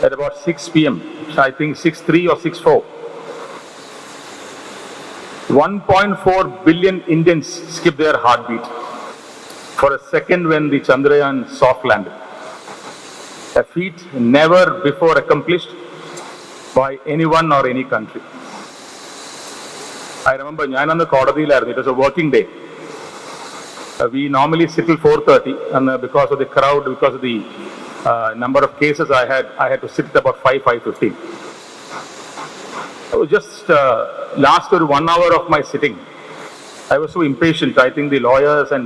at about 6 p.m. I think 6:03 or 6:04. 1.4 billion Indians skipped their heartbeat for a second when the Chandrayaan soft landed. A feat never before accomplished by anyone or any country. I remember, it was a working day. We normally sit till 4:30, and because of the crowd, because of the number of cases I had to sit at about 5:15. I was just last 1 hour of my sitting. I was so impatient. I think the lawyers and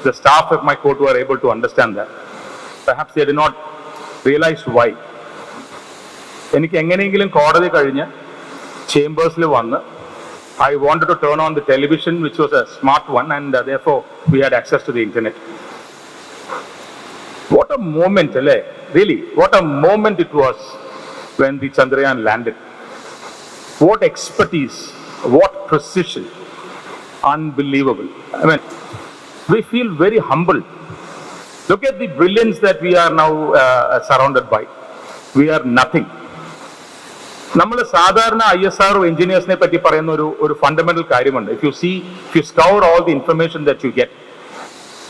the staff of my court were able to understand that. Perhaps they did not realize why. എനിക്ക് എങ്ങനെയെങ്കിലും കോടതി കഴിഞ്ഞ് ചേംബേഴ്സിൽ വന്ന് I wanted to turn on the television, which was a smart one, and therefore we had access to the internet. What a moment, really, what a moment it was when the Chandrayaan landed. What expertise, what precision, unbelievable. I mean, we feel very humble. Look at the brilliance that we are now surrounded by. We are nothing. നമ്മൾ സാധാരണ ISRO എഞ്ചിനീയേഴ്സിനെ പറ്റി പറയുന്ന ഒരു fundamental കാര്യമുണ്ട്. If you scour all the information that you get,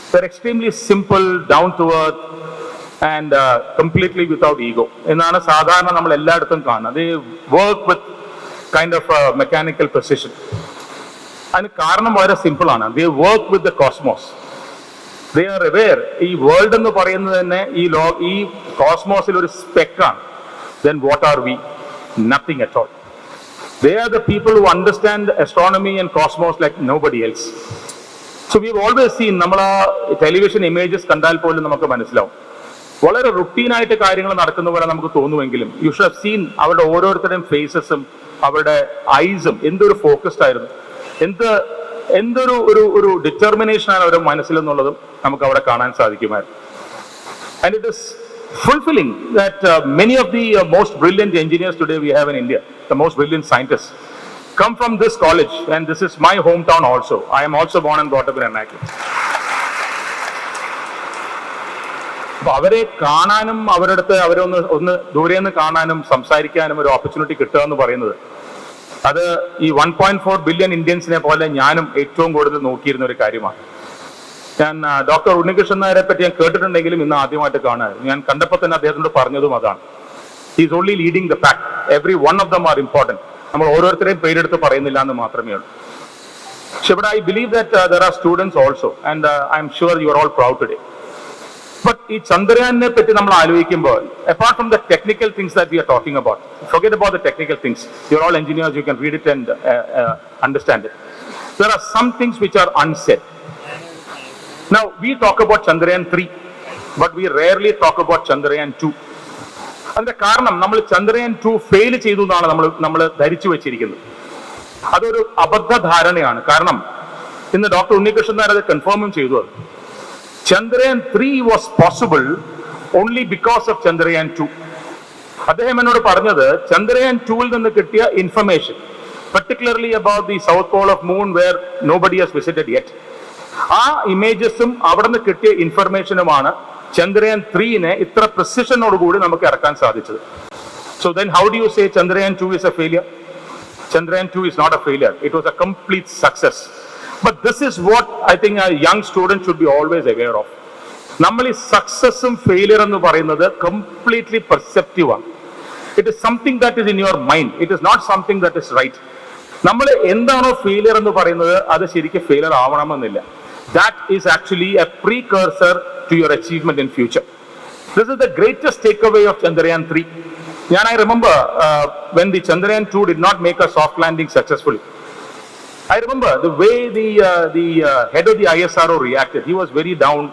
they're extremely simple, down to earth, and completely without ego. എന്നാണ് സാധാരണ നമ്മൾ എല്ലായിടത്തും കാണുന്നത്. They work with kind of mechanical precision. അതിന് കാരണം വളരെ സിമ്പിൾ ആണ്. They work with the cosmos. They are aware. ഈ വേൾഡ് എന്ന് പറയുന്നത് തന്നെ ഈ കോസ്മോസിൽ ഒരു സ്പെക്കാണ്. Then what are we? Nothing at all. They are the people who understand astronomy and cosmos like nobody else. So we've always seen, നമ്മളാ television images കണ്ടാൽ പോലും നമുക്ക് മനസ്സിലാവും. വളരെ റുട്ടീനായിട്ട് കാര്യങ്ങൾ നടക്കുന്ന പോലെ നമുക്ക് തോന്നുമെങ്കിലും യു ഷുഡ് ഹാവ് സീൻ അവരുടെ ഓരോരുത്തരുടെയും ഫേസസും അവരുടെ ഐസും എന്തൊരു ഫോക്കസ്ഡ് ആയിരുന്നു, എന്തൊരു ഒരു ഡിറ്റർമിനേഷൻ ആണ് അവരുടെ മനസ്സിലെന്നുള്ളതും നമുക്ക് അവിടെ കാണാൻ സാധിക്കുമായിരുന്നു. And it is fulfilling that many of the most brilliant engineers today we have in India, the most brilliant scientists, come from this college, and this is my hometown also. I am also born and brought up in Highcourt. അവരെ കാണാനും അവരുടെ അടുത്ത് ഒന്ന് ദൂരെ നിന്ന് കാണാനും സംസാരിക്കാനും ഒരു ഓപ്പർച്യൂണിറ്റി കിട്ടുക എന്ന് പറയുന്നത് അത് ഈ 1.4 ബില്യൺ ഇന്ത്യൻസിനെ പോലെ ഞാനും ഏറ്റവും കൂടുതൽ നോക്കിയിരുന്ന ഒരു കാര്യമാണ്. ഞാൻ ഡോക്ടർ ഉണ്ണികൃഷ്ണൻ നായരെ പറ്റി ഞാൻ കേട്ടിട്ടുണ്ടെങ്കിലും ഇന്ന് ആദ്യമായിട്ട് കാണാൻ ഞാൻ കണ്ടപ്പോൾ തന്നെ അദ്ദേഹത്തിനോട് പറഞ്ഞതും അതാണ്. He's only leading the pack. Every one of them are important. നമ്മൾ ഓരോരുത്തരെയും പേരെടുത്ത് പറയുന്നില്ല എന്ന് മാത്രമേ ഉള്ളൂ. പക്ഷെ ഇവിടെ I believe that there are students also, and I am sure you are all proud today. But ഈ ചന്ദ്രയാനെ പറ്റി നമ്മൾ ആലോചിക്കുമ്പോൾ, apart from the technical things that we are talking about, forget about the technical things. You are all engineers, you can read it and understand it. There are some things which are unsaid. Now, we talk about Chandrayaan 3, but we rarely talk about Chandrayaan 2. അതിന്റെ കാരണം നമ്മൾ Chandrayaan 2 fail ചെയ്തു എന്നാണ് നമ്മൾ ധരിച്ചു വെച്ചിരിക്കുന്നത്. അതൊരു അബദ്ധധാരണയാണ്. കാരണം ഇന്ന് ഡോക്ടർ ഉണ്ണികൃഷ്ണൻ നായർ അത് കൺഫേമും ചെയ്തു. അത് Chandrayaan 3 was possible only because of Chandrayaan 2. അദ്ദേഹം എന്നോട് പറഞ്ഞത് Chandrayaan 2-ൽ നിന്ന് കിട്ടിയ information, particularly about the south pole of moon where nobody has visited yet, ആ ഇമേജസും അവിടെ നിന്ന് കിട്ടിയ ഇൻഫർമേഷനുമാണ് Chandrayaan 3-നെ ഇത്ര പ്രിസിഷനോടുകൂടി നമുക്ക് ഇറക്കാൻ സാധിച്ചത്. So then how do you say Chandrayaan 2 is a failure? Chandrayaan 2 is not a failure. It was a complete success. But this is what I think a young student should be always aware of. നമ്മൾ ഈ സക്സസും failure എന്ന് പറയുന്നത് completely perceptive ആണ്. It is something that is in your mind. It is not something that is right. നമ്മൾ എന്താണോ failure എന്ന് പറയുന്നത് അത് ശരിക്കും ഫെയിലിയർ ആവണമെന്നില്ല. That is actually a precursor to your achievement in future. This is the greatest takeaway of Chandrayaan 3. I remember when the Chandrayaan 2 did not make a soft landing successfully. I remember the way the head of the ISRO reacted. He was very down,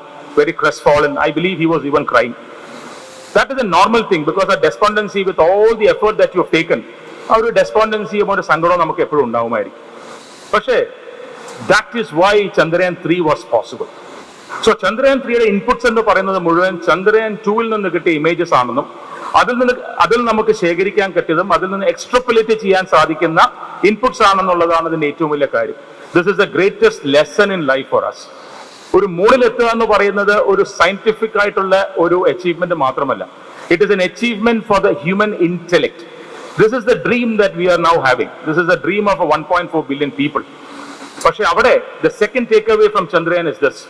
very crestfallen. I believe he was even crying. That is a normal thing because a despondency with all the effort that you have taken. Our despondency about a sangaro namakku eppodu undavumayirikkum. പക്ഷേ that is why Chandrayaan 3 was possible. So Chandrayaan 3-യുടെ inputs എന്ന് പറയുന്നത് മുഴുവൻ Chandrayaan 2-ൽ നിന്ന് കിട്ടിയ images ആണെന്നും അതിൽ നമുക്ക് ശേഖരിക്കാൻ പറ്റിയതും അതിൽ നിന്ന് എക്സ്ട്രപോലേറ്റ് ചെയ്യാൻ സാധിക്കുന്ന ഇൻപുട്സ് ആണെന്നുള്ളതാണ് ഇതിന്റെ ഏറ്റവും വലിയ കാര്യം. This is the greatest lesson in life for us. ഒരു മൂണിലെത്തുക എന്ന് പറയുന്നത് ഒരു സയന്റിഫിക് ആയിട്ടുള്ള ഒരു അച്ചീവ്മെന്റ് മാത്രമല്ല. It is an achievement for the human intellect. This is the dream that we are now having. This is the dream of 1.4 billion people. പക്ഷെ അവിടെ the second take away from Chandrayaan is this.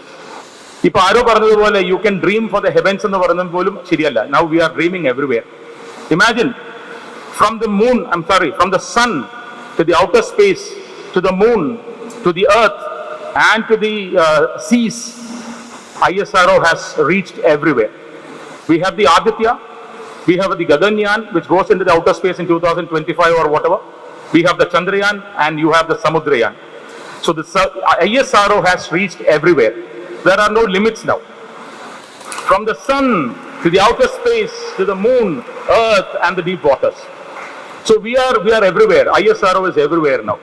ഇപ്പൊ ആരോ പറഞ്ഞതുപോലെ you can dream for the heavens എന്ന് പറയുന്നത് പോലും ശരിയല്ല. Now we are dreaming everywhere. Imagine from the moon, from the sun to the outer space, to the moon, to the earth and to the seas, ISRO has reached everywhere. We have the Aditya, we have the Gaganyaan, which goes into the outer space in 2025 or whatever. We have the Chandrayaan, and you have the Samudrayaan. So the ISRO has reached everywhere. There are no limits now. From the sun to the outer space, to the moon, earth, and the deep waters. So we are everywhere. ISRO is everywhere now.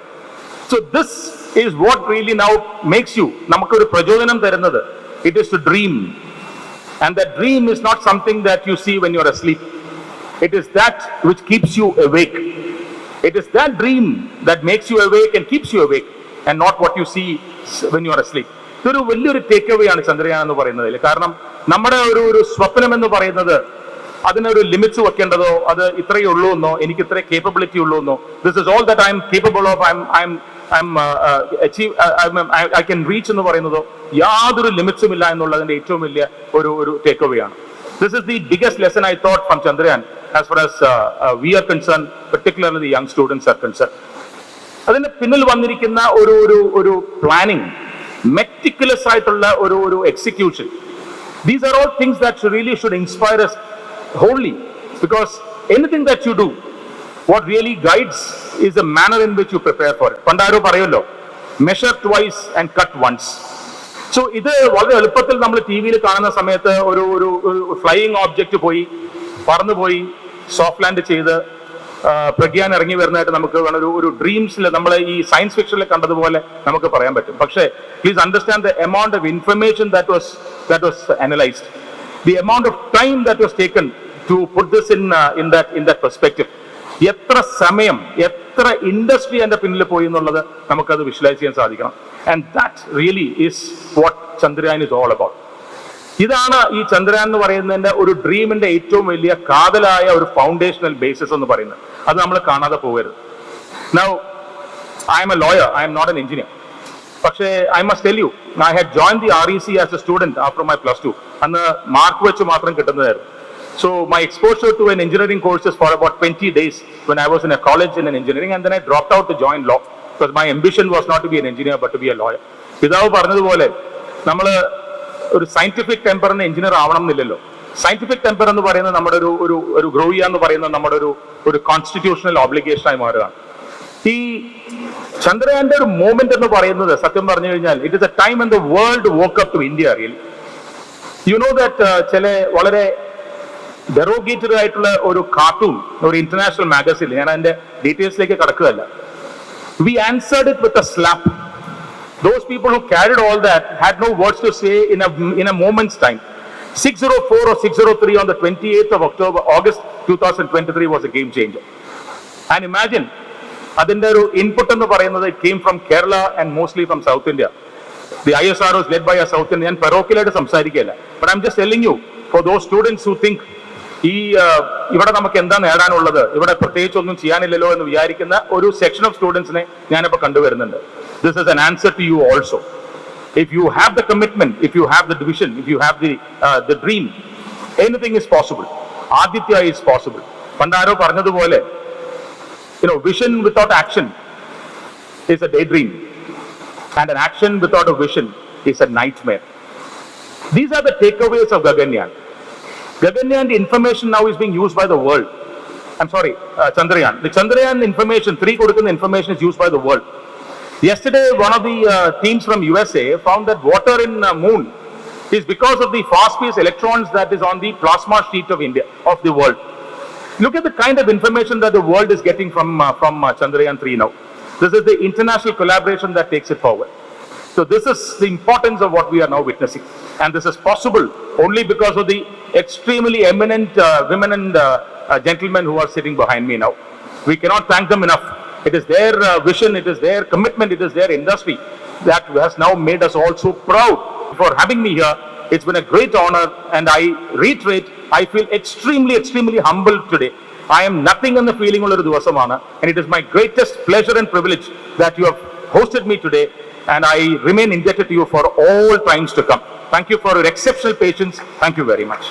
So this is what really now makes you, namakku prajodanam tharunathu. It is to dream. And that dream is not something that you see when you are asleep. It is that which keeps you awake. It is that dream that makes you awake and keeps you awake, and not what you see when you are asleep. ഇതൊരു വലിയൊരു take away ആണ് ചന്ദ്രയാൻ എന്ന് പറയുന്നതിൽ. കാരണം നമ്മുടെ ഒരു സ്വപ്നം എന്ന് പറയുന്നത് അതിനൊരു ലിമിറ്റ്സ് വെക്കേണ്ടതോ അത് ഇത്രയേ ഉള്ളൂ എന്നോ എനിക്ക് ഇത്രേ കേപ്പബിലിറ്റി ഉള്ളൂ എന്നോ, this is all that I M capable of, I can reach എന്ന് പറയുന്നതോ യാതൊരു ലിമിറ്റ്സും ഇല്ല എന്നുള്ളതിന്റെ ഏറ്റവും വലിയ ഒരു ടേക്ക് അവേ ആണ്. This is the biggest lesson I thought from Chandrayaan as far as we are concerned, particularly the young students are concerned. അതിന് പിന്നിൽ വന്നിരിക്കുന്ന ഒരു പ്ലാനിങ്, മെറ്റിക്കുലസ് ആയിട്ടുള്ള ഒരു execution. These are all things that really should inspire us wholly, because anything that you do, what really guides is the manner in which you prepare for it. പണ്ടാരോ പറയുമല്ലോ, measure twice and cut once. So ഇത് വളരെ എളുപ്പത്തിൽ നമ്മൾ T വിയിൽ കാണുന്ന സമയത്ത് ഒരു flying object പോയി പറന്നുപോയി സോഫ്റ്റ് ലാൻഡ് ചെയ്ത് പ്രഗ്യാൻ ഇറങ്ങി വരുന്നതായിട്ട് നമുക്ക് ഒരു ഡ്രീംസിൽ നമ്മൾ ഈ സയൻസ് ഫിക്ഷനിൽ കണ്ടതുപോലെ നമുക്ക് പറയാൻ പറ്റും. പക്ഷേ please understand the amount of information that was analysed, the amount of time that was taken to put this in that perspective. എത്ര സമയം, എത്ര ഇൻഡസ്ട്രി അതിന്റെ പിന്നിൽ പോയി എന്നുള്ളത് നമുക്കത് വിഷ്വലൈസ് ചെയ്യാൻ സാധിക്കണം. And that really is what Chandrayaan is all about. ഇതാണ് ഈ ചന്ദ്രയാൻ എന്ന് പറയുന്നതിന്റെ ഒരു ഡ്രീമിന്റെ ഏറ്റവും വലിയ കാതലായ ഒരു ഫൗണ്ടേഷണൽ ബേസിസ് എന്ന് പറയുന്നത്. അത് നമ്മൾ കാണാതെ പോകരുത്. Now I am a lawyer, I am not an engineer. പക്ഷേ I must tell you, I had join the REC as a student after my +2. അന്ന് മാർക്ക് വെച്ച് മാത്രം കിട്ടുന്നതായിരുന്നു. So my exposure to an engineering course is for about 20 days when I was in a college in an engineering, and then I dropped out to join law because my ambition was not to be an engineer but to be a lawyer. പിതാവ് പറഞ്ഞതുപോലെ നമ്മൾ ഒരു scientific ടെമ്പറിന് engineer ആവണം എന്നില്ലല്ലോ. Scientific temper എന്ന് പറയുന്നത് നമ്മുടെ ഒരു grow ചെയ്യാന്ന് പറയുന്നത് നമ്മുടെ ഒരു കോൺസ്റ്റിറ്റ്യൂഷണൽ ഓബ്ലിഗേഷൻ ആയി മാറുകയാണ്. ഈ ചന്ദ്രയാന്റെ ഒരു മൂവ്മെന്റ് എന്ന് പറയുന്നത് സത്യം പറഞ്ഞു കഴിഞ്ഞാൽ it is A time when the world woke up to India really. You know that ചില വളരെ ഡെറോഗേറ്ററി ആയിട്ടുള്ള ഒരു കാർട്ടൂൺ ഒരു ഇന്റർനാഷണൽ മാഗസിൻ, ഞാൻ അതിന്റെ ഡീറ്റെയിൽസിലേക്ക് കടക്കുകയല്ല, we answered it with a slap. Those people who carried all that had no words to say in a moment's time. 604 or 603 on the 28th of August 2023 was a game changer. And imagine, adinte oru input ennu parayunnathu it came from Kerala and mostly from South India. The ISRO is led by a South Indian. Parokilayittu samsarikilla, but I'm just telling you, for those students who think ഇവിടെ നമുക്ക് എന്താ നേടാനുള്ളത്, ഇവിടെ പ്രത്യേകിച്ച് ഒന്നും ചെയ്യാനില്ലല്ലോ എന്ന് വിചാരിക്കുന്ന ഒരു section of സ്റ്റുഡൻസിനെ ഞാനിപ്പോൾ കണ്ടുവരുന്നുണ്ട്. This is an answer to you also. If you have the commitment, if you have the vision, if you have the dream, anything is possible. Aditya is possible. പണ്ടാരോ പറഞ്ഞതുപോലെ, vision without action is a daydream, and an action without a vision is a nightmare. These are the takeaways of Gaganyaan. Gaganyaan, the information now is being used by the world. Chandrayaan. The Chandrayaan information, 3 kodukkunna information is used by the world. Yesterday, one of the teams from USA found that water in moon is because of the fast-paced electrons that is on the plasma sheet of the world. Look at the kind of information that the world is getting from Chandrayaan 3 now. This is the international collaboration that takes it forward. So this is the importance of what we are now witnessing. And this is possible only because of the extremely eminent women and gentlemen who are sitting behind me now. We cannot thank them enough. It is their vision, it is their commitment, it is their industry that has now made us all so proud for having me here. It's been a great honor, and I reiterate, I feel extremely humbled today. I am nothing in the feeling of Duvasamana, and it is my greatest pleasure and privilege that you have hosted me today, and I remain indebted to you for all times to come. Thank you for your exceptional patience. Thank you very much.